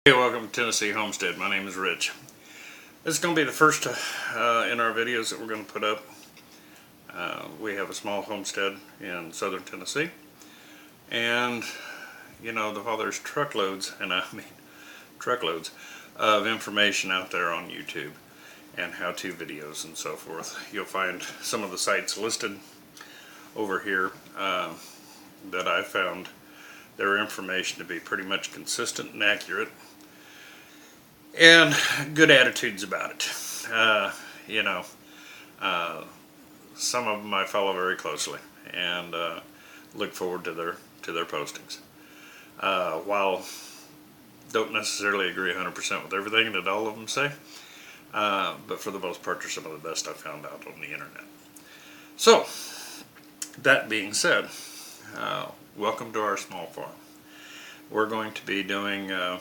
Hey, welcome to Tennessee Homestead. My name is Rich. This is going to be the first in our videos that we're going to put up. We have a small homestead in southern Tennessee, and there's truckloads, and I mean truckloads, of information out there on YouTube and how-to videos and so forth. You'll find some of the sites listed over here that I found their information to be pretty much consistent and accurate, and good attitudes about it. Some of them I follow very closely and look forward to their postings. While don't necessarily agree 100% with everything that all of them say, but for the most part, they're some of the best I've found out on the internet. So, that being said, welcome to our small farm. We're going to be doing a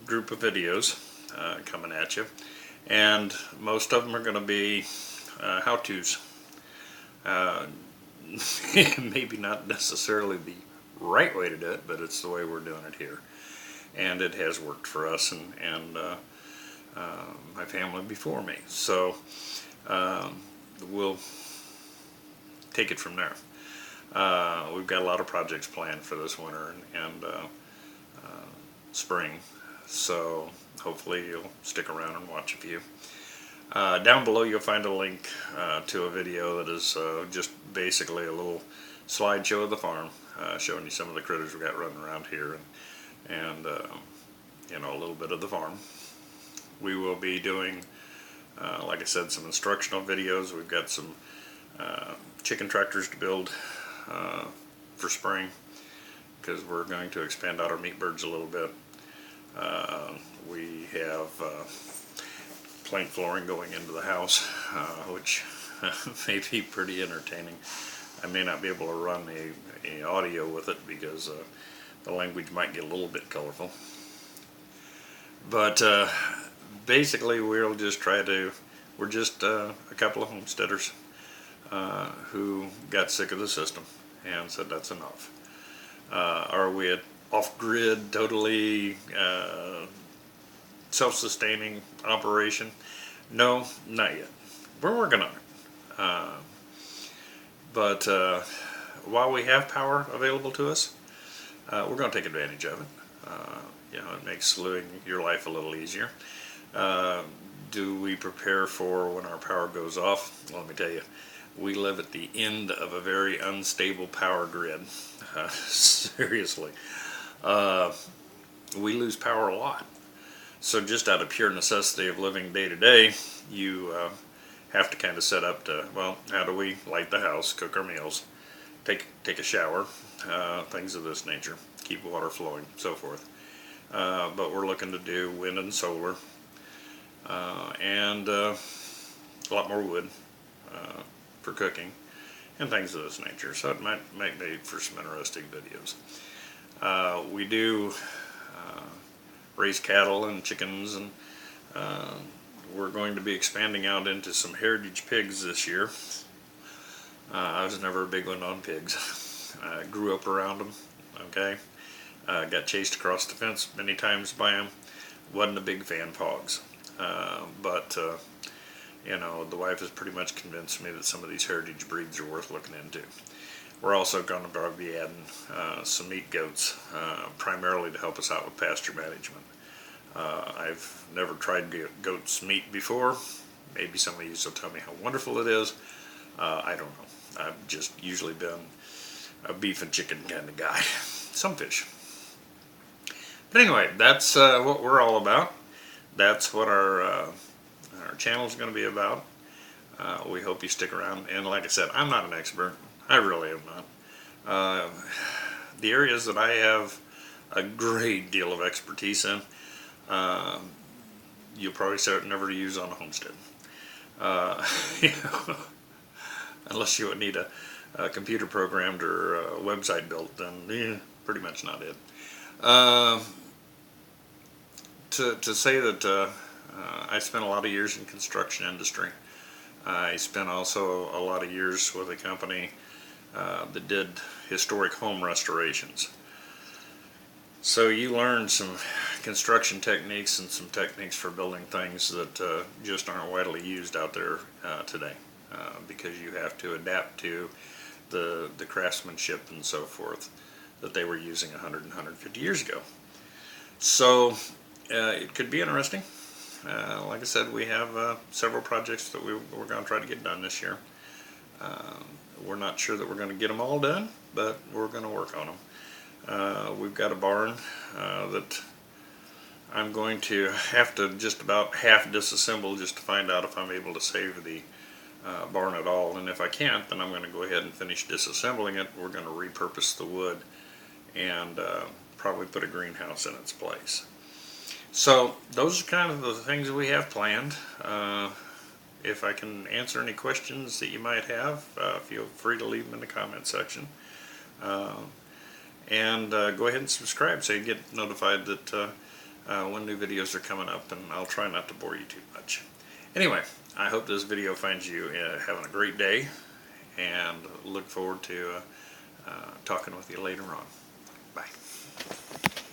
group of videos coming at you, and most of them are going to be how-tos. Maybe not necessarily the right way to do it, but it's the way we're doing it here, and it has worked for us and my family before me. So we'll take it from there. We've got a lot of projects planned for this winter and spring, so hopefully you'll stick around and watch a few. Down below you'll find a link to a video that is just basically a little slideshow of the farm, showing you some of the critters we got running around here and a little bit of the farm. We will be doing, like I said, some instructional videos. We've got some chicken tractors to build for spring, because we're going to expand out our meat birds a little bit. We have plank flooring going into the house, which may be pretty entertaining. I may not be able to run the audio with it because the language might get a little bit colorful. But basically we're just a couple of homesteaders who got sick of the system and said that's enough. Are we an off-grid, totally self-sustaining operation? No, not yet. We're working on it. But while we have power available to us, we're going to take advantage of it. It makes living your life a little easier. Do we prepare for when our power goes off? Well, let me tell you, we live at the end of a very unstable power grid. Seriously. We lose power a lot. So just out of pure necessity of living day to day, you have to kind of set up to, well, how do we light the house, cook our meals, take a shower, things of this nature, keep water flowing, so forth. But we're looking to do wind and solar, and a lot more wood for cooking and things of this nature. So it might make for some interesting videos. We do raise cattle and chickens, and we're going to be expanding out into some heritage pigs this year. I was never a big one on pigs. I grew up around them, okay? Got chased across the fence many times by them. Wasn't a big fan of hogs. But the wife has pretty much convinced me that some of these heritage breeds are worth looking into. We're also going to probably be adding some meat goats, primarily to help us out with pasture management. I've never tried goat's meat before. Maybe some of you will tell me how wonderful it is. I don't know. I've just usually been a beef and chicken kind of guy. Some fish. But anyway, that's what we're all about. That's what our channel is going to be about. We hope you stick around. And like I said, I'm not an expert. I really am not. The areas that I have a great deal of expertise in, you'll probably never use on a homestead. Unless you would need a computer programmed or a website built, then pretty much not it. To say that I spent a lot of years in construction industry. I spent also a lot of years with a company that did historic home restorations. So you learn some construction techniques and some techniques for building things that just aren't widely used out there today, because you have to adapt to the craftsmanship and so forth that they were using 100 and 150 years ago. So it could be interesting. Like I said, we have several projects that we're going to try to get done this year. We're not sure that we're going to get them all done, but we're going to work on them. We've got a barn that I'm going to have to just about half disassemble just to find out if I'm able to save the barn at all. And if I can't, then I'm going to go ahead and finish disassembling it. We're going to repurpose the wood and probably put a greenhouse in its place. So those are kind of the things that we have planned. If I can answer any questions that you might have, feel free to leave them in the comment section. And go ahead and subscribe so you get notified that when new videos are coming up, and I'll try not to bore you too much. Anyway, I hope this video finds you having a great day, and look forward to talking with you later on. Bye.